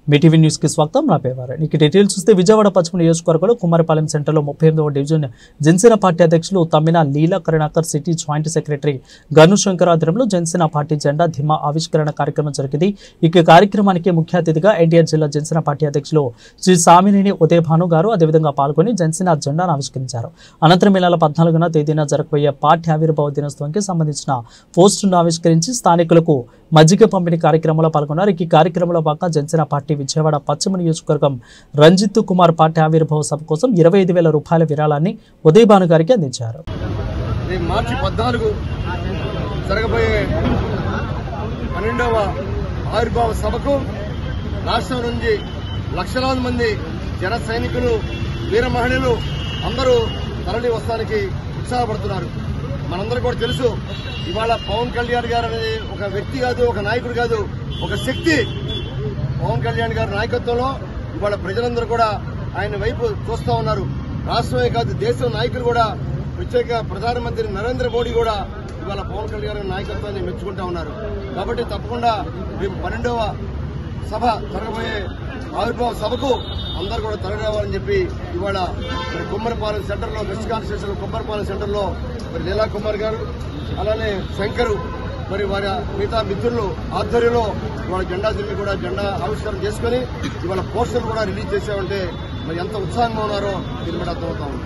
Mee TV news కి స్వాగతం. నా పేరు వారు. ఇక డీటెయిల్స్ చూస్తే విజయవాడ పశ్చిమ నియోజకవర్గంలో కుమ్మరిపాలెం సెంటర్లో 38వ డివిజన్ జనసేన పార్టీ అధ్యక్షులు Tammina Leela Karunakar, city joint secretary గను శంకర్ ఆధ్వర్యంలో జనసేన పార్టీ జెండా ధిమా ఆవిష్కరణ కార్యక్రమం జరిగింది. ఇక కార్యక్రమానికి ముఖ్య అతిథిగా ఎన్టీఆర్ జిల్లా జనసేన పార్టీ అధ్యక్షులు శ్రీ సామినేని ఉదయభాను గారు అదేవిధంగా పాల్గొని జనసేన జెండాను ఆవిష్కరించారు. అనంతరం ఈ నెల 14వ తేదీన జరగబోయే పార్టీ ఆవిర్భావ దినోత్సవానికి సంబంధించిన పోస్టును ఆవిష్కరించి స్థానికులకు మజ్జిగ పంపిణీ కార్యక్రమంలో పాల్గొన్నారు. ఈ కార్యక్రమంలో భాగంగా జనసేన పార్టీ విజయవాడ పశ్చిమ నియోజకవర్గం రంజిత్ కుమార్ పార్టీ ఆవిర్భావ సభ కోసం 25,000 రూపాయల విరాళాన్ని ఉదయభాను గారికి అందించారు. మార్చి 14 జరగబోయే 12వ ఆవిర్భావ సభకు రాష్ట్రం నుంచి లక్షలాది మంది జన సైనికులు, వీర మహిళలు అందరూ తరలి వస్తానికి ఉత్సాహపడుతున్నారు. మనందరూ కూడా తెలుసు, ఇవాళ పవన్ కళ్యాణ్ గారు అనేది ఒక వ్యక్తి కాదు, ఒక నాయకుడు కాదు, ఒక శక్తి. పవన్ కళ్యాణ్ గారి నాయకత్వంలో ఇవాళ ప్రజలందరూ కూడా ఆయన వైపు చూస్తూ ఉన్నారు. రాష్ట్రమే కాదు, దేశం నాయకులు కూడా, ప్రత్యేక ప్రధానమంత్రి నరేంద్ర మోడీ కూడా ఇవాళ పవన్ కళ్యాణ్ గారి నాయకత్వాన్ని మెచ్చుకుంటా ఉన్నారు. కాబట్టి తప్పకుండా రేపు 12వ సభ జరగబోయే ఆవిర్భావ సభకు అందరూ కూడా తరలి రావాలని చెప్పి ఇవాళ కుమ్మరిపాలెం సెంటర్లో, వెస్ట్ కాన్స్టిట్యూషన్ కుమ్మరిపాలెం సెంటర్లో మరి లీలా కుమార్ గారు, అలానే శంకరు, మరి వారి మిగతా మిత్రులు ఆధ్వర్యంలో ఇవాళ జెండా ఆవిష్కరణ చేసుకుని ఇవాళ పోస్టర్లు కూడా రిలీజ్ చేశామంటే మరి ఎంత ఉత్సాహంగా ఉన్నారో దీని కూడా అర్థమవుతా ఉంది.